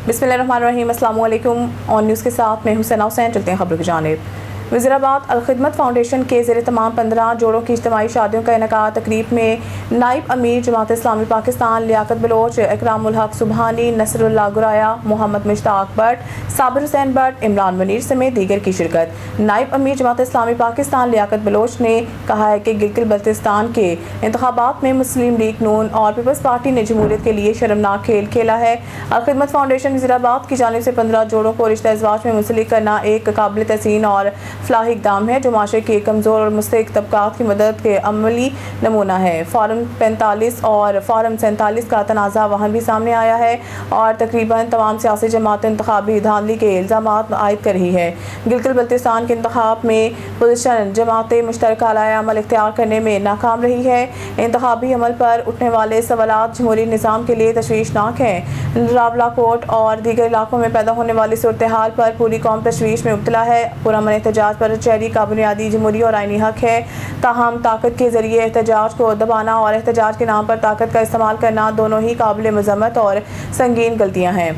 बिस्मिल्लाहिर्रहमानिर्रहीम। अस्सलाम वालेकुम। ऑन न्यूज़ के साथ मैं हूं सना हुसैन। चलते हैं खबरों की जानिब। वज़ीराबाद अल-खिदमत फाउंडेशन के ज़ेरे तमाम 15 जोड़ों की इज्तिमाई शादियों का इनेकाद। तकरीब में नाइब अमीर जमात इस्लामी पाकिस्तान लियाकत बलोच, इकरामुल हक सुबहानी, नसरुल्लाह गुराया, मोहम्मद मुश्ताक भट्ट, साबिर हुसैन भट्ट, इमरान मुनीर समेत दीगर की शिरकत। नाइब अमीर जमात इस्लामी पाकिस्तान लियाकत बलोच ने कहा है कि गिलगित बल्तिस्तान के इंतखाबात में मुस्लिम लीग नून और पीपल्स पार्टी ने जमहूरियत के लिए शर्मनाक खेल खेला है। अल-खिदमत फाउंडेशन वज़ीराबाद की जानिब से 15 जोड़ों को रिश्ता इज़वाज में मुंसलिक करना एक काबिल तहसीन और फलाही इक़दाम है जो माशरे के कमज़ोर और मुस्तहिक़ तबक़ात की मदद के अमली नमूना है। फॉर्म 45 और फॉर्म 47 का तनाज़ा वहाँ भी सामने आया है और तकरीबन तमाम सियासी जमातें इंतखाबी धांधली के इल्ज़ामात आयद कर रही है। गिलगित बल्तिस्तान के इंतखाब में पोजीशन जमातें मुश्तरका अलाया अमल इख्तियार करने में नाकाम रही है। इंतखाबी अमल पर उठने वाले सवालात जमहूरी निज़ाम के लिए तशवीशनाक हैं। रावलाकोट और दीगर इलाकों में पैदा होने वाली सूरत हाल पर पूरी कौम तशवीश में मुब्तला है। पुरअमन एहतजाज पर शहरी का बुनियादी जमहूरी और आईनी हक है, ताहम ताकत के जरिए एहतजाज को दबाना और एहतजाज के नाम पर ताकत का इस्तेमाल करना दोनों ही काबिल मज़म्मत और संगीन गलतियाँ हैं।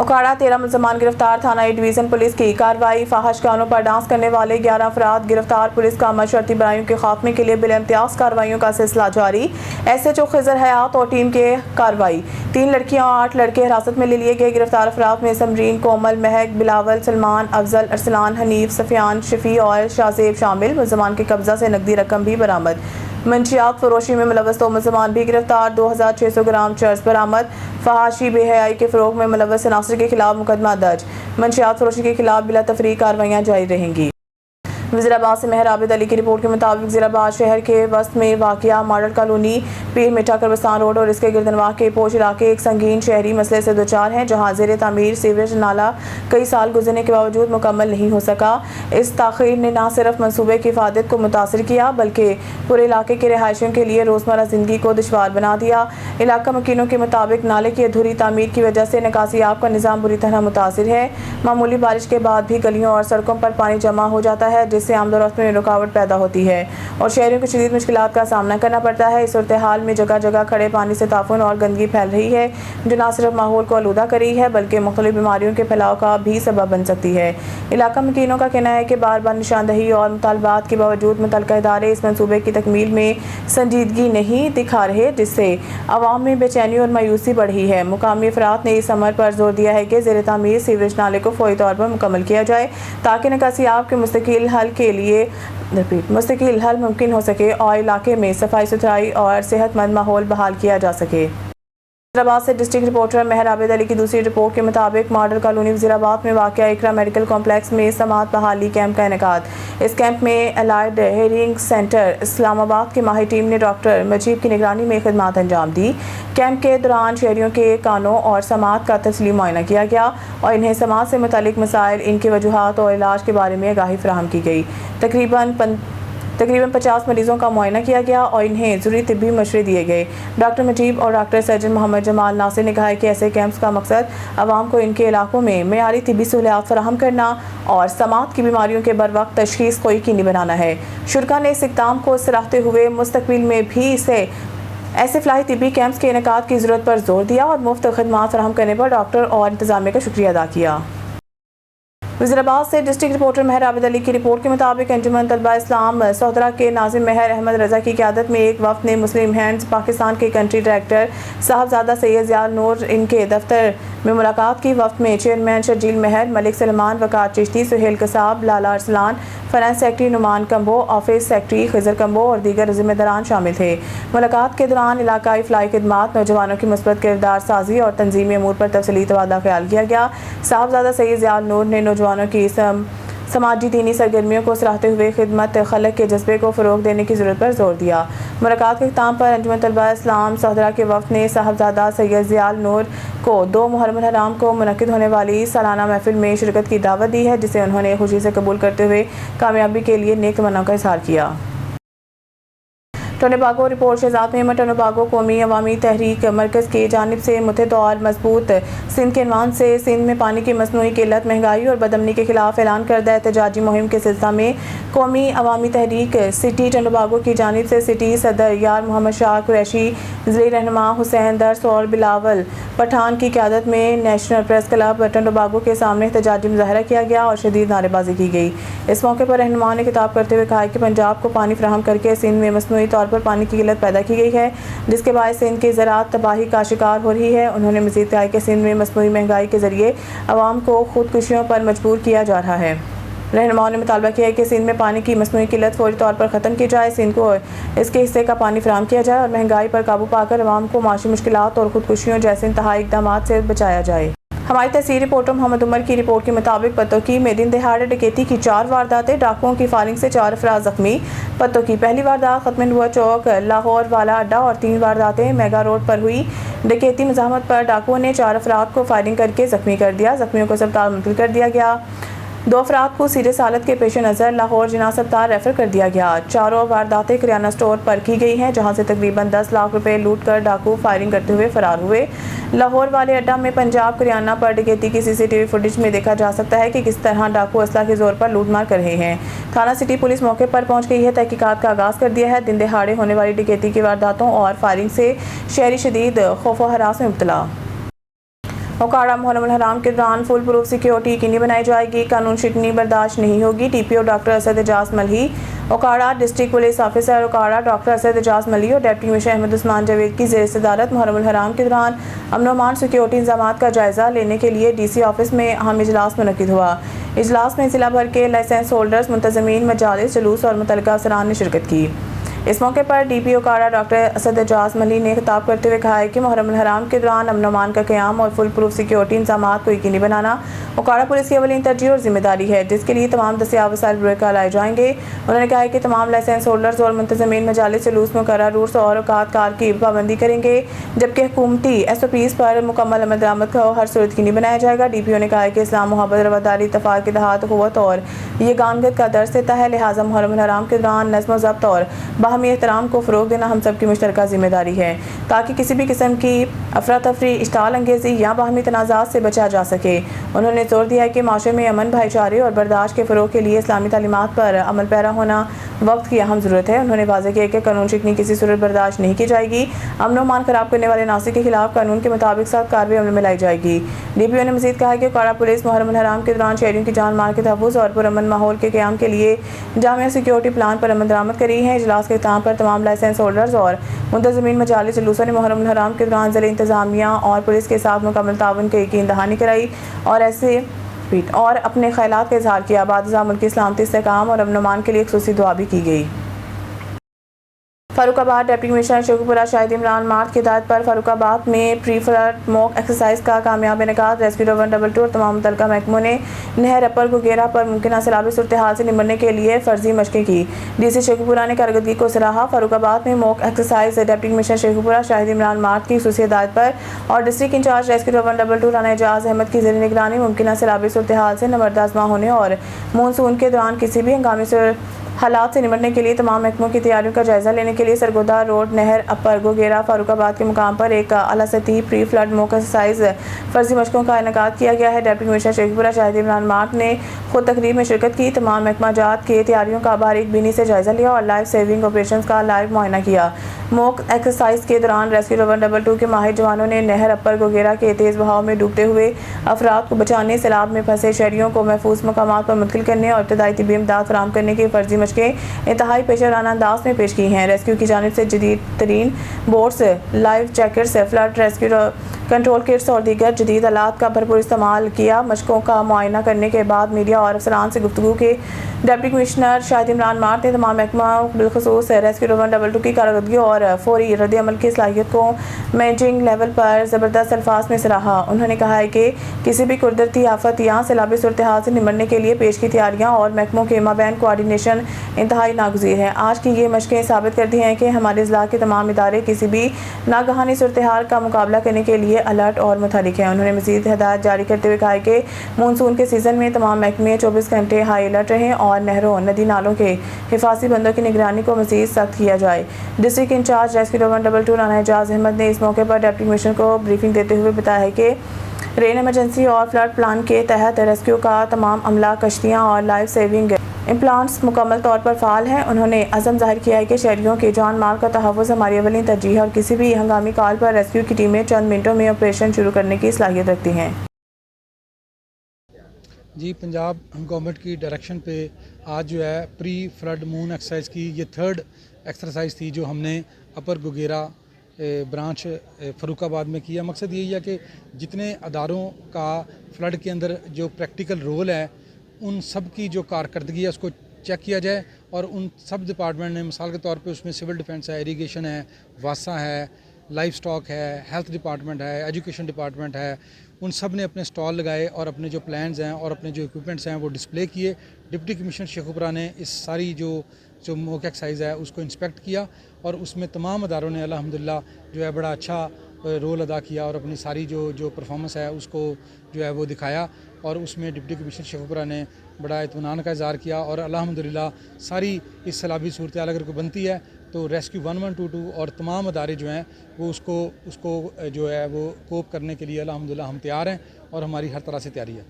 उकाड़ा 13 मुलज़मान गिरफ्तार। थाना ए डिवीज़न पुलिस की कार्रवाई। फाहश गानों पर डांस करने वाले 11 अफराद गिरफ्तार। पुलिस का मशरती बुराइयों के खात्मे के लिए बिलइम्तियाज़ कार्रवाइयों का सिलसिला जारी। SHO खिज़र हयात और टीम के कार्रवाई। 3 लड़कियां और 8 लड़के हिरासत में ले लिए गए। गिरफ्तार अफराद में समरीन, कोमल, महक, बिलावल, सलमान, अफजल, अरसलान, हनीफ, सफियान, शफी और शाहजेब शामिल। मुलज़मान के कब्जा से नकदी रकम भी बरामद। मंशियात फरोशी में मुलव्वस 2 मुलज़मान भी गिरफ्तार। 2600 ग्राम चर्स बरामद। फहाशी बेहयाई के फ़रोग़ में मुलव्वस अनासर के खिलाफ मुकदमा दर्ज। मंशियात फरोशी के खिलाफ बिला तफरीक कार्रवाइयाँ जारी रहेंगी। वज़ीराबाद से मेहर आबिद अली की रिपोर्ट के मुताबिक वज़ीराबाद शहर के वस्त में वाक़िया मॉडल कॉलोनी, पीर मिठा कब्रिस्तान रोड और इसके गिरदनवाह के पोश इलाके एक संगीन शहरी मसले से दोचार हैं, जहाँ ज़ेर तामीर सीवरेज नाला कई साल गुजरने के बावजूद मुकम्मल नहीं हो सका। इस ताख़ीर ने न सिर्फ मनसूबे की इफ़ादत को मुतासर किया बल्कि पूरे इलाके के रहायशियों के लिए रोज़मर्रा ज़िंदगी को दुश्वार बना दिया। इलाका मकीनों के मुताबिक नाले की अधूरी तामीर की वजह से निकासियाब का निज़ाम बुरी तरह मुतासिर है। मामूली बारिश के बाद भी गलियों और सड़कों पर पानी जमा हो जाता है, जिससे आमदोरफ्त में रुकावट पैदा होती है और शहरियों को शदीद मुश्किलात का सामना करना पड़ता है। इस सूरत हाल में जगह जगह खड़े पानी से ताफुन और गंदगी फैल रही है, जो न सिर्फ माहौल को आलूदा कर रही है बल्कि मुख्तलिफ बीमारियों के फैलाव का भी सबब बन सकती है। इलाका मकीनों का कहना है कि बार बार निशानदही और मुतालबात के बावजूद मुतल्लिका इदारे इस मनसूबे की तकमील में संजीदगी नहीं दिखा रहे, जिससे अवाम में बेचैनी और मायूसी बढ़ी है। मुकामी अफराद ने इस अमर पर जोर दिया है कि ज़ेर तामीर सीवरेज नाले को फौरी तौर पर मुकम्मल किया जाए ताकि निकासियाब के मुस्तकिल हल मुमकिन हो सके और इलाके में सफाई सुथराई और सेहतमंद माहौल बहाल किया जा सके। वज़ीराबाद से डिस्ट्रिक्ट रिपोर्टर मेहर आबिद अली की दूसरी रिपोर्ट के मुताबिक मॉडल कॉलोनी वज़ीराबाद में वाक़िया इकरा मेडिकल कॉम्प्लेक्स में समात बहाली कैंप का इनेकाद। इस कैंप में अलाइड हेयरिंग सेंटर इस्लामाबाद की माहिर टीम ने डॉक्टर मजीब की निगरानी में खिदमात अंजाम दी। कैंप के दौरान शहरियों के कानों और समात का तफसीली मुआयना किया गया और इन्हें समात से मुतालिक मसाइल, इनकी वजूहात और इलाज के बारे में आगाही फराहम की गई। तकरीबन 50 मरीजों का मुआयना किया गया और इन्हें ज़रूरी तिब्बी मशवरे दिए गए। डॉक्टर मजीब और डॉक्टर सर्जन मोहम्मद जमाल नासिर ने कहा है कि ऐसे कैंप्स का मकसद आवाम को इनके इलाकों में मेयारी तिब्बी सहूलियात फराहम करना और समात की बीमारियों के बर वक्त तशखीस को यकीनी बनाना है। शुरा ने इस इक़दाम को सराहते हुए मुस्तकबिल में भी ऐसे फलाही तिब्बी कैंप्स के इनेकाद की ज़रूरत पर जोर दिया और मुफ्त खदमात फराहम करने पर डॉक्टर और इंतज़ामिया का शुक्रिया अदा किया। वज़ीराबाद से डिस्ट्रिक्ट रिपोर्टर मेहर आबिद अली की रिपोर्ट के मुताबिक अंजुमन तलबा इस्लाम सौदरा के नाज़िम मेहर अहमद रज़ा की क़यादत में एक वफ़द ने मुस्लिम हैंड्स पाकिस्तान के कंट्री डायरेक्टर साहबजादा सैयद ज़ियाल नूर इनके दफ्तर में मुलाकात की। वफ़द में chairman Sharjeel Mehr, Malik Salman, Waqar Chishti, Suhail Kasab, Lala Arsalan, finance secretary Numan Kamboh, office secretary Khizar Kamboh और दीगर ज़िम्मेदारान शामिल थे। मुलाकात के दौरान इलाकाई फ़लाही खिदमात, नौजवानों की मुस्बत किरदार साजी और तंजीमी अमूर पर तफसीली तबादला ख्याल किया गया। साहबजादा सैयद ज़ियाल नूर ने नौजवानों की समाजी दीनी सरगर्मियों को सराहते हुए खिदमत खलक के जज्बे को फ़रोग़ देने की ज़रूरत पर जोर दिया। मुलाकात के इख्तिताम पर अंजुमन तलबा इस्लाम सौदरा के वफ़द ने साहबजादा सैयद ज़ियाल नूर को 2 मुहर्रम हराम को मुनक़िद होने वाली सालाना महफिल में शिरकत की दावत दी है, जिसे उन्होंने खुशी से कबूल करते हुए कामयाबी के लिए नेक तमन्नाओं का इज़हार किया। टोनोबागो रिपोर्ट शहजाद मेमन टोनोबागो कौमी अवामी तहरीक मरकज़ की जानिब से मुतहद और मजबूत सिंध के अनवान से सिंध में पानी की मसनूई किल्लत, महंगाई और बदअमनी के खिलाफ ऐलान करदा एहतजाजी मुहिम के सिलसिला में कौमी अवामी तहरीक सिटी टोनोबागो की जानिब से सिटी सदर यार मोहम्मद शाह कुरैशी, ज़िले रहनुमा हुसैन दर्स और बिलावल पठान की क़यादत में नेशनल प्रेस क्लब टोनोबागो के सामने एहतजाजी मुजाहरा किया गया और शदीद नारेबाजी की गई। इस मौके पर रहनुमा ने खिताब करते हुए कहा कि पंजाब को पानी फराहम करके सिंध में मसनूई तौर पर पानी की किल्लत पैदा की गई है, जिसके बायस सिंध की ज़राअत तबाही का शिकार हो रही है। उन्होंने मज़ीद कहा कि सिंध में मसनूई महंगाई के ज़रिए अवाम को खुदकुशियों पर मजबूर किया जा रहा है। रहनुमाओं ने मुतालबा किया है कि सिंध में पानी की मसनूई किल्लत फौरी तौर पर ख़त्म की जाए, सिंध को इसके हिस्से का पानी फराहम किया जाए और महंगाई पर काबू पाकर अवाम को माशी मुश्किलात और खुदकुशियों जैसे इंतहाई इक़दाम से बचाया जाए। हमारी तहसील रिपोर्टर मोहम्मद उमर की रिपोर्ट के मुताबिक पत्तों में दिन दहाड़े डकैती की 4 वारदातें, डाकुओं की फायरिंग से 4 अफराद जख्मी। पत्तों की पहली वारदात खत्म हुआ चौक लाहौर वाला अड्डा और 3 वारदातें मेगा रोड पर हुई। डकैती मज़ाहमत पर डाकुओं ने 4 अफराद को फायरिंग करके जख्मी कर दिया। जख्मियों को अस्पताल मुंतकिल कर दिया गया। 2 अफराद को सीरियस हालत के पेश नज़र लाहौर जिना अस्पताल रेफर कर दिया गया। 4 वारदातें किराना स्टोर पर की गई हैं, जहां से तकरीबन 10 लाख रुपए लूट कर डाकू फायरिंग करते हुए फरार हुए। लाहौर वाले अड्डा में पंजाब किराना पर डकैती की CCTV फुटेज में देखा जा सकता है कि किस तरह डाकू असला के जोर पर लूटमार कर रहे हैं। थाना सिटी पुलिस मौके पर पहुंच गई है, तहकीकात का आगाज कर दिया है। दिन दहाड़े होने वाली डकैती की वारदातों और फायरिंग से शहरी शदीद खौफ व हरास में मुब्तला। ओकाड़ा मुहर्रम हराम के दौरान फुल प्रूफ सिक्योरिटी यकीनी बनाई जाएगी, कानून शिकनी बर्दाश्त नहीं होगी। DPO doctor Asad Ejaz Malhi, Okara district police officer Okara doctor Asad Ejaz Malhi और डिप्टी कमिश्नर अहमद उस्मान जावेद की ज़ेर सदारत मुहर्रम हराम के दौरान अमन व अमान सिक्योरिटी इंतजाम का जायज़ा लेने के लिए DC ऑफिस में अहम इजलास मुनक़िद हुआ। इजलास में ज़िला भर के लाइसेंस होल्डर्स, मुंतज़मीन, मजालिस, जुलूस और मुतल्लिका अफसरान ने शिरकत की। इस मौके पर DPO ओकाड़ा डॉक्टर असद एजाज मलही ने खिताब करते हुए कहा है कि मुहर्रम हराम के दौरान अमन अमान का क़याम और फुल प्रूफ सिक्योरिटी इंतजाम को यकीनी बनाना ओकाड़ा पुलिस की अवलीन तरजीह और जिम्मेदारी है, जिसके लिए तमाम दस्तियाब वसाइल बुरका लाए जाएंगे। उन्होंने कहा है कि तमाम लाइसेंस होल्डर्स और मुंतज़मीन मजालिस जुलूस मुकर्रर रूट्स और औकात कार की पाबंदी करेंगे, जबकि हुकूमती SOPs पर मुकम्मल अमल दरामद को हर सूरत यकीनी बनाया जाएगा। DPO ने कहा है कि इस्लाम मोहब्बत, रवादारी, इत्तफाक, इत्तेहाद, क़ुव्वत और यगानगत का दर्स देता है, लिहाजा मुहर्रम हराम के दौरान नज़्म व ज़ब्त और बाहमी एहतराम को फ़रोग़ देना हम सब की मुश्तरका जिम्मेदारी है, ताकि किसी भी किस्म की अफरा तफरी, इश्ताल अंगेज़ी या बाहमी तनाज़ात से बचा जा सके। उन्होंने जोर दिया है कि माशरे में अमन, भाईचारे और बर्दाश्त के फ़रोग़ के लिए इस्लामी तालीमात पर अमल पैरा होना वक्त की अहम ज़रूरत है। उन्होंने वाज़ेह किया कि कानून शिकनी किसी सूरत बर्दाश्त नहीं की जाएगी। अमन व अमान ख़राब करने वाले नासिर के खिलाफ कानून के मुताबिक सख्त कार्रवाई अमल में लाई जाएगी। DPO ने मज़ीद कहा कि ओकाड़ा पुलिस मुहर्रम हराम के दौरान शहरियों की जान माल के तहफ़्फ़ुज़ और पुरअमन माहौल के क़याम के लिए जामिया सिक्योरिटी प्लान पर अमल दरामद कर रही है। इजलास के इख्तिताम पर तमाम लाइसेंस होल्डर्स और मुंतज़मीन मजालिस जुलूसों ने मुहर्रम हराम के दौरान ज़िले इंतज़ामिया और पुलिस के साथ मुकम्मल ताउन की यकीन दहानी कराई और अपने ख्यालात का इजहार किया। बाद मुल्क की सलामती, इस्तेहकाम और अमन अमान के लिए ख़ुसूसी दुआ भी की गई। फ़ारुखाबाद डिप्टी कमिश्नर शेखुपुरा शाहिद इमरान मार्ट की हिदायत पर फ़ारुखाबाद में प्री फ्लड मॉक एक्सरसाइज का कामयाब इनेकाद। रेस्क्यू 122 और तमाम मुतल्लिका महकमों ने नहर अपर गुगेरा पर मुमकिन सैलाबी सूरत हाल से निपटने के लिए फ़र्जी मशक़ें की। DC शेखुपुरा ने कारकर्दगी को सराहा। फ़ारुखाबाद में mock exercise deputy commissioner Sheikhupura Shahid Imran Marth की ख़ुसूसी हिदायत पर और district incharge rescue 122 Rana Ejaz Ahmad की ज़ेर निगरानी मुमकिन सैलाबी सूरत हाल से नबरदाज़मा होने और मानसून के दौरान किसी भी हंगामी हालात से निपटने के लिए तमाम महकमों की तैयारियों का जायजा लेने के लिए सरगोदा रोड नहर अपर गोगेरा फ़ारुखाबाद के मुकाम पर एक आला सतही प्री फ्लड मॉक एक्सरसाइज फर्जी मशकों का इनेकाद किया गया है। Deputy commissioner Sheikhupura Shahid Imran mart ने खुद तकरीब में शिरकत की, तमाम महकमा जात की तैयारियों का बारीक बीनी से जायजा लिया और लाइफ सेविंग ऑपरेशन का लाइव मुआयना किया। मॉक एक्सरसाइज के दौरान रेस्क्यू 122 के माहिर जवानों ने नहर अपर गोगेरा के तेज़ बहाव में डूबते हुए अफराद को बचाने, सैलाब में फंसे शहरियों को महफूज मकामात पर मुंतकिल करने और इब्तदाई तिब्बी इमदाद फराहम करने की फर्जी मशकें इंतहाई पेशेवराना अंदाज में पेश की हैं। रेस्क्यू की जानिब से जदीद तरीन boats, life jackets, flood rescue control kits और दीगर जदीद आलात का भरपूर इस्तेमाल किया। मशकों का मुआयना करने के बाद मीडिया और अफसरान से गुफ्तगू के deputy commissioner Shahid Imran mart ने तमाम महकमा बिलखसूस रेस्क्यू 122 की कारकर्दगी और फौरी रद्द अमल की सलाहियत को मैनेजिंग लेवल पर ज़बरदस्त अल्फाज में सराहा। उन्होंने कहा है कि किसी भी कुदरती आफत या सैलाबी सूरत हाल से निपटने के लिए पेश की तैयारियाँ और महकमों के माबैन कोआर्डिनेशन इंतहाई नागुज़ीर है। आज की ये मशकें साबित करती हैं कि हमारे ज़िला के तमाम इदारे किसी भी नागहानी सूरत हाल का मुकाबला करने के लिए अलर्ट और मुतहरिक हैं। उन्होंने मज़ीद हिदायत जारी करते हुए कहा कि मानसून के सीज़न में तमाम महकमे 24 घंटे हाई अलर्ट रहें और नहरों नदी नालों के हिफाजी बंदों की निगरानी को मज़ीद सख्त किया जाए। District incharge rescue 122 Rana Ejaz Ahmad ने इस मौके पर डिप्टी कमिश्नर को ब्रीफिंग देते हुए बताया है कि रेन इमरजेंसी और फ्लड प्लान के तहत रेस्क्यू का तमाम अमला, कश्तियाँ और लाइफ सेविंग इम्प्लांट्स मुकम्मल तौर पर फ़ाल हैं। उन्होंने अज़म ज़ाहिर किया है कि शहरियों के जान माल का तहफ़्फ़ुज़ हमारी अवली तरजीह है और किसी भी हंगामी कॉल पर रेस्क्यू की टीमें चंद मिनटों में ऑपरेशन शुरू करने की सलाहियत रखती हैं। जी, पंजाब गवर्नमेंट की डायरेक्शन पे आज जो है प्री फ्लड मून एक्सरसाइज की ये 3rd एक्सरसाइज थी जो हमने अपर गुगेरा ब्रांच फ़रुखाबाद में किया। मकसद यही है कि जितने अदारों का फ्लड के अंदर जो प्रैक्टिकल रोल है उन सब की जो कारकर्दगी है उसको चेक किया जाए और उन सब डिपार्टमेंट ने मिसाल के तौर पे उसमें सिविल डिफेंस है, इरिगेशन है, वासा है, लाइफ स्टॉक है, हेल्थ डिपार्टमेंट है, एजुकेशन डिपार्टमेंट है, उन सब ने अपने स्टॉल लगाए और अपने जो प्लान्स हैं और अपने जो इक्विपमेंट्स हैं वो डिस्प्ले किए। डिप्टी कमिश्नर शेखुपुरा ने इस सारी जो मॉक एक्सरसाइज है उसको इंस्पेक्ट किया और उसमें तमाम अदारों ने अल्हम्दुलिल्लाह जो है बड़ा अच्छा रोल अदा किया और अपनी सारी जो परफॉर्मेंस है उसको जो है वो दिखाया और उसमें डिप्टी कमिश्नर शेखुपुरा ने बड़ा इत्मीनान का इज़हार किया और अल्हम्दुलिल्लाह सारी इस सैलाबी सूरत हाल अगर कोई बनती है तो रेस्क्यू 1122 और तमाम अदारे जो हैं वो उसको जो है वो कोप करने के लिए अल्हम्दुलिल्लाह हम तैयार हैं और हमारी हर तरह से तैयारी है।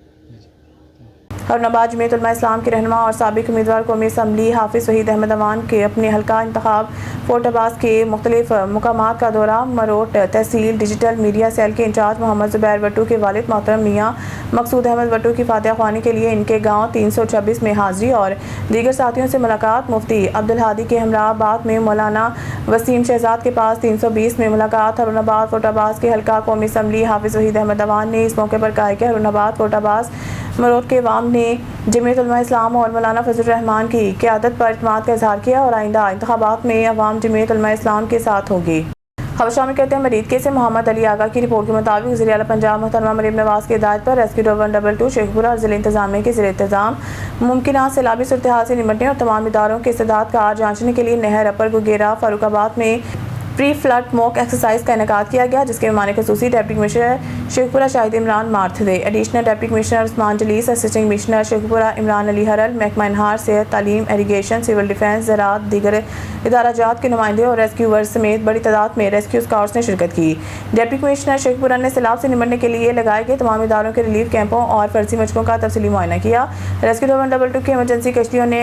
हरनाबाद जमीयत उलमा इस्लाम के रहनुमा और साबिक उम्मीदवार कौमी असम्बली हाफिज़ वहीद अहमद अवान के अपने हल्का इंतखाब फोर्टाबाद के मुख्तलिफ मुकामात का दौरा। मरोट तहसील डिजिटल मीडिया सेल के इंचार्ज मोहम्मद ज़ुबैर भट्टू के वालिद मोहतरम मियाँ मकसूद अहमद भट्टू की फातिहा ख्वानी के लिए इनके गाँव 326 में हाजिरी और दीगर साथियों से मुलाकात। मुफ्ती अब्दुल हादी के हमराबाद में मौलाना वसीम शहजाद के पास 320 में मुलाकात। हरनाबाद फोर्टाबाद के हल्का कौमी असम्बली हाफिज़ वहीद अहमद अवान ने इस मौके पर कहा कि हरनाबाद फोर्टाबाद मरोट के वाम ने जमीयत उलमा इस्लाम और मौलाना फजल रहमान की क़यादत पर इत्मीनान का इज़हार किया और आइंदा इंतखाबात में अवाम जमीयत उलमा इस्लाम के साथ होगी। खबर शामिल करते हैं मरीद के से मोहम्मद अली आगा की रिपोर्ट के मुताबिक वज़ीर आला पंजाब मोहतरमा मरीम नवाज़ की हिदायत पर रेस्क्यू 122 शेखपुरा और ज़िला इंतजामिया के ज़ेर इंतज़ाम मुमकिन सैलाबी सूरत हाल से निपटने और तमाम इदारों के इस्तेदाद का जांचने के लिए नहर अपर गुगेरा फ़रुखाबाद में प्री फ्लड मॉक एक्सरसाइज का इनेकाद किया गया, जिसके मेहमान खसूसी डिप्टी कमिश्नर शेखपुरा शाहिद इमरान मार्थ थे। Additional deputy commissioner Usman Jalees, assistant commissioner Sheikhupura Imran Ali Haral, महकमा इनहार, सेहत, तालीम, इरीगेशन, सिविल डिफेंस, ज़राअत, दीगर इदाराजात के नुमाइंदे और रेस्क्यूअर्स समेत बड़ी तादाद में रेस्क्यू स्काउट्स ने शिरकत की। डिप्टी कमिश्नर शेखपुरा ने सैलाब से निपटने के लिए लगाए गए तमाम इदारों के रिलीफ कैंपों और फर्जी मशकों का तफसीली मुआयना किया। रेस्क्यू 122 की इमरजेंसी कश्तियों ने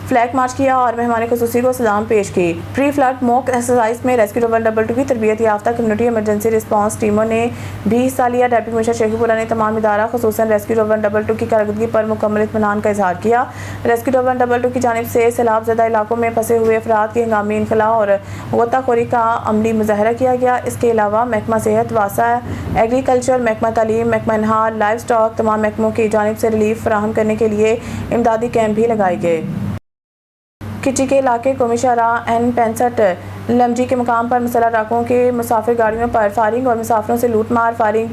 फ्लैग मार्च किया और मेहमान खसूसी को सलाम पेश की। प्री फ्लड मॉक एक्सरसाइज में रेस्क्यू 122 की तरबियत याफ्ता कम्युनिटी इमरजेंसी रिस्पांस टीमों ने भी हिस्सा लिया। डिप्टी कमिश्नर शेखपुरा ने तमाम इदारा खुसूसन रेस्क्यू 122 की कारकर्दगी पर मुकम्मल इत्मीनान का इज़हार किया। रेस्क्यू 122 की जानिब से सैलाब ज़दा इलाकों में फंसे हुए अफराद की हंगामी इनखला और गोताखोरी का अमली मुजाहरा किया गया। इसके अलावा महकमा सेहत, वासा, एग्रीकल्चर, महकमा तालीम, महकमा इनहार, लाइफ स्टॉक तमाम महकमों की जानिब से रिलीफ फराहम करने के लिए इमदादी कैंप भी लगाए गए। खिची के इलाके कौमी शाहराह N65 लमजी के मुकाम पर मुसल्लह डाकुओं के मुसाफिर गाड़ियों पर फायरिंग और मुसाफिरों से लूटमार। फायरिंग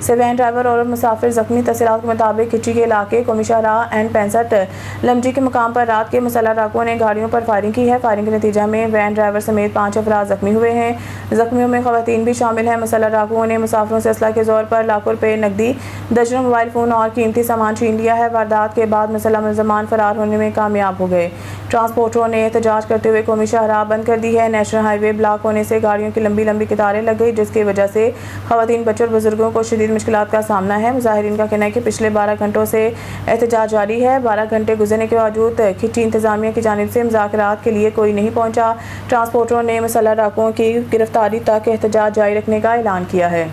से वैन ड्राइवर और मुसाफिर जख्मी। तफसीलात के मुताबिक खिची के इलाके कौमी शाहराह N65 लमजी के मुकाम पर रात के मुसल्लह डाकुओं ने गाड़ियों पर फायरिंग की है। फायरिंग के नतीजा में वैन ड्राइवर समेत 5 अफराद जख्मी हुए हैं। जख्मियों में खवातीन भी शामिल हैं। मुसल्लह डाकुओं ने मुसाफिरों से असला के जोर पर लाखों रुपए नकदी, दर्जनों मोबाइल फ़ोन और कीमती सामान छीन लिया है। वारदात के बाद मुसल्लह मुलज़मान फरार होने में कामयाब हो गए। ट्रांसपोर्टरों ने एहतजाज करते हुए कौमी शाहराह बंद कर दी है। नेशनल हाईवे ब्लॉक होने से गाड़ियों की लंबी लंबी कतारें लग गई, जिसकी वजह से खवातीन, बच्चों और बुजुर्गों को शदीद मुश्किलात का सामना है। मुजाहिरीन का कहना है कि पिछले 12 घंटों से एहतजाज जारी है। 12 घंटे गुजरने के बावजूद खिची इंतजामिया की जानिब से मुज़ाकरात के लिए कोई नहीं पहुंचा। ट्रांसपोर्टरों ने मुसल्लह डाकुओं की गिरफ्तारी तक एहतजाज जारी रखने का ऐलान किया है।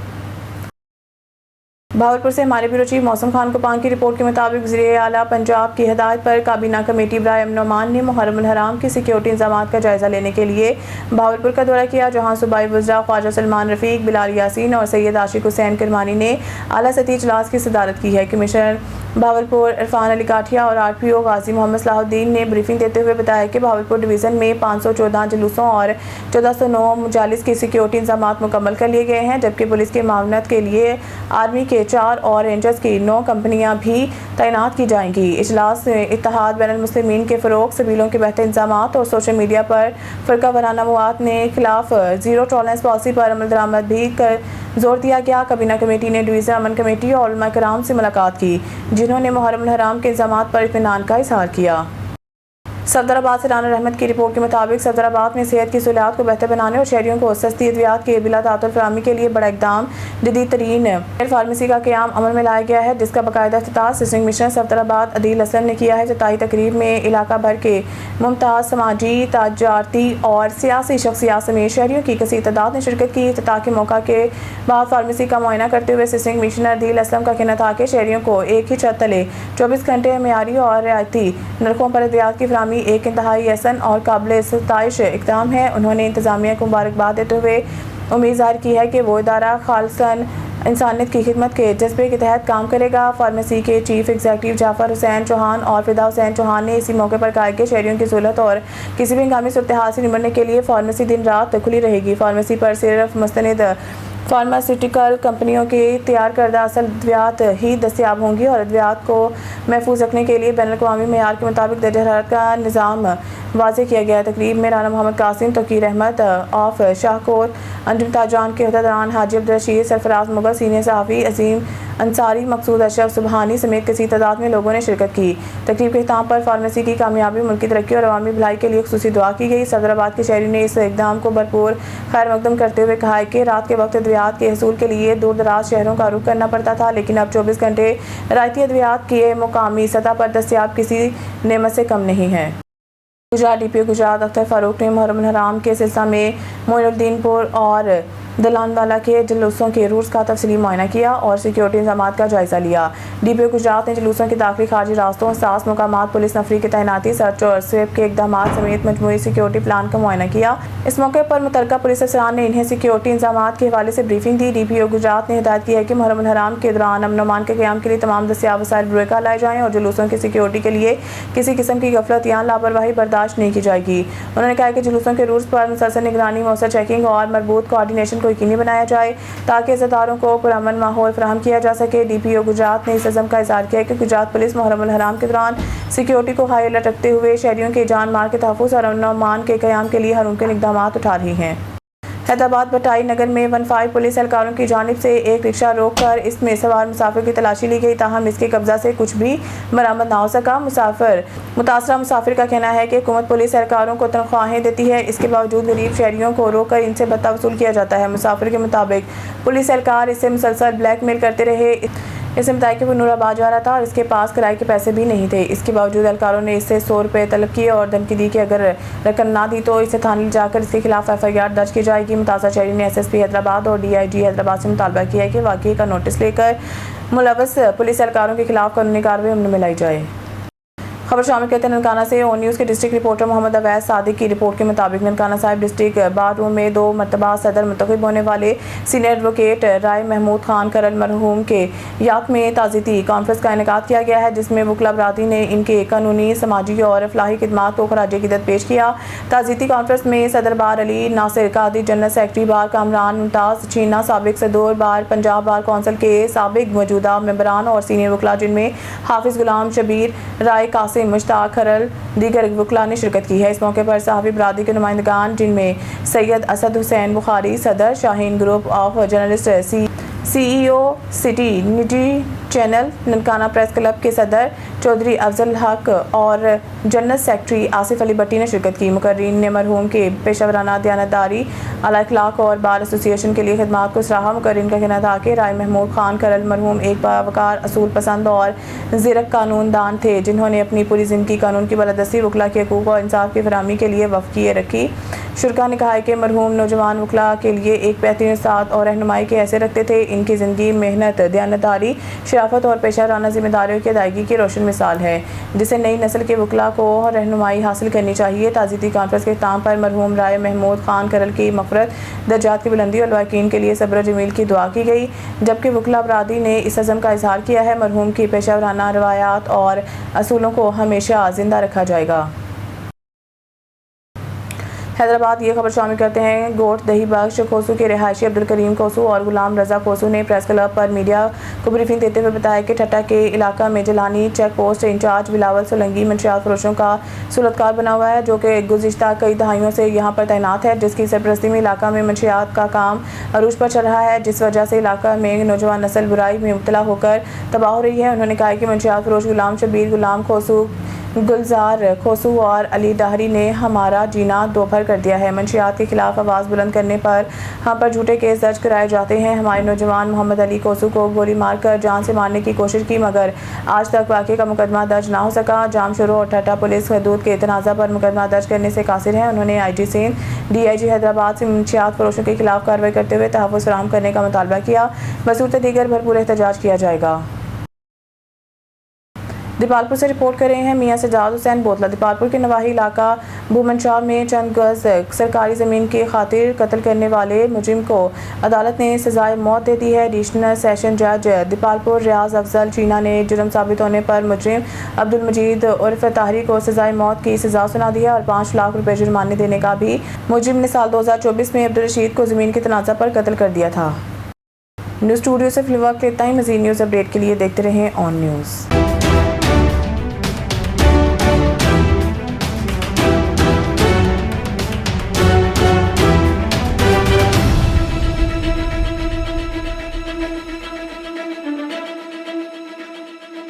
भावलपुर से हमारे ब्यूरो चीफ मौसम खान कुपान की रिपोर्ट के मुताबिक वज़ीर आला पंजाब की हिदायत पर काबीना कमेटी बराए अमन अमान ने मुहर्रम अल हराम की सिक्योरिटी इंतजामात का जायज़ा लेने के लिए भावलपुर का दौरा किया, जहां सूबाई वज़रा ख्वाजा सलमान रफ़ीक, बिलाल यासीन और सैयद आशिक हुसैन किरमानी ने आला सतही इजलास की सदारत की है। कमिश्नर भावलपुर इरफान अली काठिया और RPO गाजी मोहम्मद सलाहुद्दीन ने ब्रीफिंग देते हुए बताया कि भावलपुर डिवीज़न में 514 जुलूसों और 1409 मुजालिस की सिक्योरिटी इंतजामात मुकम्मल कर लिए गए हैं, जबकि पुलिस की मावनत के लिए आर्मी के 4 और रेंजर्स की 9 कंपनियां भी तैनात की जाएंगी। इजलास में इत्तेहाद बैनुल मुस्लिमीन के फ़रोग़, सबीलों के बेहतर इंतजामात और सोशल मीडिया पर फ़िरका वाराना मवाद के खिलाफ ज़ीरो टॉलरेंस पॉलिसी पर अमल दरामद भी जोर दिया गया। काबीना कमेटी ने डिवीज़न अमन कमेटी और उलमा कराम से मुलाकात की, जिन्होंने मुहर्रम हराम के इंतजामात पर इत्मीनान का इजहार किया। सफदराबाद से राना रहमत की रिपोर्ट के मुताबिक सफदराबाद में सेहत की सहूलियात को बेहतर बनाने और शहरियों को सस्ती अद्वियात के बिला तातुल फराहमी के लिए बड़ा इकदाम जदीद तरीन फार्मेसी का क़याम अमल में लाया गया है, जिसका बाकायदा इफ्तिताह असिस्टेंट कमिश्नर सफदराबाद अदील असलम ने किया है। इफ्तिताही तकरीब में इलाका भर के मुमताज़ समाजी, तजारती और सियासी शख्सियात समेत शहरियों की कसीर तादाद ने शिरकत की। इफ्तिताह के मौका के बाद फार्मेसी का मुआयना करते हुए असिस्टेंट कमिश्नर अदील असलम का कहना था कि शहरियों को एक ही छत तले 24 घंटे मेयारी और रियायती नरखों पर अद्वियात की फराहमी एक इंतहाई एहसन और काबिल सताइश इक़दाम है। उन्होंने इंतज़ामिया को मुबारकबाद देते हुए उम्मीद ज़ाहिर की है कि वो इदारा खालिसन इंसानियत की खिदमत के जज्बे के तहत काम करेगा। फार्मेसी के चीफ एग्जीक्यूटिव जाफर हुसैन चौहान और फिदा हुसैन चौहान ने इसी मौके पर कहा कि शहरियों की सहूलत और किसी भी हंगामी सूरत हाल से निपटने के लिए फार्मेसी दिन रात खुली रहेगी। फार्मेसी पर सिर्फ मुस्तनिद फार्मास्यूटिकल कंपनियों की तैयार करदा असल अद्वियात ही दस्तियाब होंगी और अद्वियात को महफूज रखने के लिए बैनुल-अक़वामी मेयार के मुताबिक दर्जा हरारत का निज़ाम वाज़े किया गया। तकरीब में राना मोहम्मद कासिम, तौकीर अहमद ऑफ शाहकोट, अंजुम ताजान के अहदेदारान हाजी अब्दुल रशीद, सरफराज मुगल, सीनियर सहाफ़ी अजीम अंसारी, मकसूद अशरफ सुबहानी समेत कसीर तादाद में लोगों ने शिरकत की। तकरीब के इख्तिताम पर फार्मेसी की कामयाबी, मुल्की तरक्की और अवामी भलाई के लिए खुसूसी दुआ की गई। सफदराबाद के शहरी ने इस इक़दाम को भरपूर खैर मकदम करते हुए कहा है कि रात के वक्त अद्वियात के हसूल के लिए दूर दराज शहरों का रुख करना पड़ता था, लेकिन अब 24 घंटे रायती अद्वियात की मुकामी सतह पर दस्तियाब किसी नेमत से कम नहीं है। गुजरात DPO गुजरात अख्तर फारूक ने मुहर्रम हराम के सिलसिला में मोइनुद्दीनपुर और दलानवाला के जुलूसों के रूट्स का तफसीली मुआयना किया और सिक्योरिटी इंतजाम का जायजा लिया। DPO गुजरात ने जुलूसों के दाखिली खारजी रास्तों, 7 मुकामात पुलिस नफरी की तैनाती, सर्च और स्वीप के इकदाम समेत मजमूई सिक्योरिटी प्लान का मुआयना किया। इस मौके पर मुतलका पुलिस अफसरान ने इन्हें सिक्योरिटी इंतजाम के हवाले से ब्रीफिंग दी। DPO गुजरात ने हिदायत की है कि मुहर्रम हराम के दौरान अमन अमान के क़याम के लिए तमाम दस्तियाब वसाइल ब्रेका लाए जाएँ और जुलूसों की सिक्योरिटी के लिए किसी किस्म की गफलत या लापरवाही बर्दाश्त नहीं की जाएगी। उन्होंने कहा कि जुलूसों के रूट्स पर मुसलसल निगरानी, मौसर चेकिंग और मजबूत कोऑर्डिनेशन को यकीनी बनाया जाए ताकि इज़्ज़तदारों को पुरअमन माहौल फराहम किया जा सके। DPO गुजरात ने इस अज़म का इज़हार किया कि गुजरात पुलिस मुहर्रम हराम के दौरान सिक्योरिटी को हाई अलर्ट रखते हुए शहरियों के जान माल के तहफ़्फ़ुज़ और अमन के क़याम के लिए हर मुमकिन इक़दाम उठा रही है। हैदराबाद बटाई नगर में 15 पुलिस एहलकारों की जानिब से एक रिक्शा रोककर इसमें सवार मुसाफिर की तलाशी ली गई, ताहम इसके कब्जा से कुछ भी बरामद ना हो सका। मुतासरा मुसाफिर का कहना है कि हुकूमत पुलिस एहलकारों को तनख्वाहें देती है, इसके बावजूद गरीब शहरियों को रोककर इनसे भत्ता वसूल किया जाता है। मुसाफिर के मुताबिक पुलिस एहलकार इससे मुसलसल ब्लैकमेल करते रहे। इसने बताया कि वो नूराबाद जा रहा था और इसके पास किराए के पैसे भी नहीं थे। इसके बावजूद एहलकारों ने इससे 100 रुपये तलब किए और धमकी दी कि अगर रकम ना दी तो इसे थाने जाकर इसके खिलाफ FIR दर्ज की जाएगी। मुतासर शहरी ने SSP हैदराबाद और DIG हैदराबाद से मुतालबा किया है कि वाक़ई का नोटिस लेकर मुलव्वस पुलिस एहलकारों के खिलाफ कानूनी कार्रवाई अमल में लाई जाए। खबर शामिल करते हैं ननकाना से। ON न्यूज़ के डिस्ट्रिक्ट रिपोर्टर मोहम्मद अवैस सादिक की रिपोर्ट के मुताबिक Nankana Sahib district bar room में 2 मरतबा सदर मुंतखब होने वाले सीनियर एडवोकेट राय महमूद खान करल मरहूम के याद में ताज़ीती कॉन्फ्रेंस का इनेकाद किया गया है, जिसमें वकला बरादरी ने इनके कानूनी, समाजी और फलाही खिदमात को खराज अक़ीदत पेश किया। ताज़ीती कॉन्फ्रेंस में सदर बार अली नासिर कादी, जनरल सेक्रेटरी बार कामरान मुमताज़ चीना, साबिक सदर बार पंजाब बार कौंसिल के साबिक मौजूदा मेंबरान और सीनियर वकला, जिनमें हाफिज़ गुलाम शबीर, राय मुश्ताक खरल, दीगर वकला ने शिरकत की है। इस मौके पर सहाफ़ी बरादरी के नुमाइंदगान, जिनमें सैयद असद हुसैन बुखारी सदर, Shaheen group of journalist CEO city निजी चैनल, ननकाना प्रेस क्लब के सदर चौधरी अफजल हक और जनरल सेक्रेटरी आसिफ अली भट्टी ने शिरकत की। मुकर्रीन ने मरहूम के पेशावराना दयानतदारी, आला इखलाक और बार एसोसिएशन के लिए खिदमात को सराहा। मुकर्रीन का कहना था कि राय महमूद खान करल मरहूम एक बावकार, असूल पसंद और ज़ीरक कानूनदान थे, जिन्होंने अपनी पूरी ज़िंदगी कानून की बालादस्ती, वकला के हकूक़ और इंसाफ की फरहमी के लिए वफ़ किए रखी। शुरा ने कहा है कि मरहूम नौजवान वकला के लिए एक बेहतरीन उस्ताद और रहनुमाई के ऐसे रखते थे। इनकी ज़िंदगी मेहनत, दयानतदारी, शराफत और पेशावराना जिम्मेदारियों की अदायगी की रोशन मिसाल है, जिसे नई नस्ल के वकला को रहनुमाई हासिल करनी चाहिए। ताज़ीती कॉन्फ्रेंस के इख्तिताम पर मरहूम राय महमूद खान करल की मग़फ़िरत, दर्जात की बुलंदी और वाक़ईन के लिए सब्र जमील की दुआ की गई, जबकि वकला बरादरी ने इस अज़म का इज़हार किया है मरहूम की पेशावराना रवायात और असूलों को हमेशा ज़िंदा रखा जाएगा। हैदराबाद ये खबर शामिल करते हैं। गोट दही बख्श खोसू के रिहायशी अब्दुल करीम खोसू और गुलाम रजा खोसू ने प्रेस क्लब पर मीडिया को ब्रीफिंग देते हुए बताया कि ठट्टा के इलाका में Jalani check post incharge Bilawal Solangi मंशियात फरोशों का सुलतकार बना हुआ है, जो कि गुज़िश्ता कई दहाइयों से यहाँ पर तैनात है, जिसकी सरपरस्ती में इलाका में मंशियात का काम अरूज पर चल रहा है, जिस वजह से इलाका में नौजवान नस्ल बुराई में मुब्तला होकर तबाह हो रही है। उन्होंने कहा कि मंशियात फरोश गुलाम शबीर, गुलाम खोसू, गुलजार खोसू और अली डाहरी ने हमारा जीना दोपहर कर दिया है। मंशियात के खिलाफ आवाज़ बुलंद करने पर हम पर झूठे केस दर्ज कराए जाते हैं। हमारे नौजवान मोहम्मद अली खोसू को गोली मारकर जान से मारने की कोशिश की, मगर आज तक वाक़े का मुकदमा दर्ज ना हो सका। जामशोरो और ठट्टा पुलिस हदूद के तनाज़ा पर मुकदमा दर्ज करने से कासिर है। उन्होंने IG सिंध, DIG हैदराबाद से मंशियात फरोशों के खिलाफ कार्रवाई करते हुए तहफ़्फ़ुज़ फराहम करने का मुतालबा किया। बसूरत दीगर भरपूर एहतजाज किया जाएगा। दीपालपुर से रिपोर्ट कर रहे हैं मियां सजाद हुसैन बोतला। दीपालपुर के नवाही इलाका भूमनशाह में चंद गज सरकारी ज़मीन की खातिर कत्ल करने वाले मुजरिम को अदालत ने सजाए मौत दे दी है। एडिशनल सेशन जज दीपालपुर रियाज अफजल चीना ने जुर्म साबित होने पर मुजरिम अब्दुल मजीद उर्फ ताहरी को सजाए मौत की सज़ा सुना दी है और 5 लाख रुपए जुर्माने देने का भी। मुजरिम ने साल 2024 में अब्दुल रशीद को ज़मीन के तनाज़ा पर कत्ल कर दिया था। न्यूज़ स्टूडियो से फिलहाल इतना ही। मज़ीद न्यूज़ अपडेट के लिए देखते रहें ऑन न्यूज़।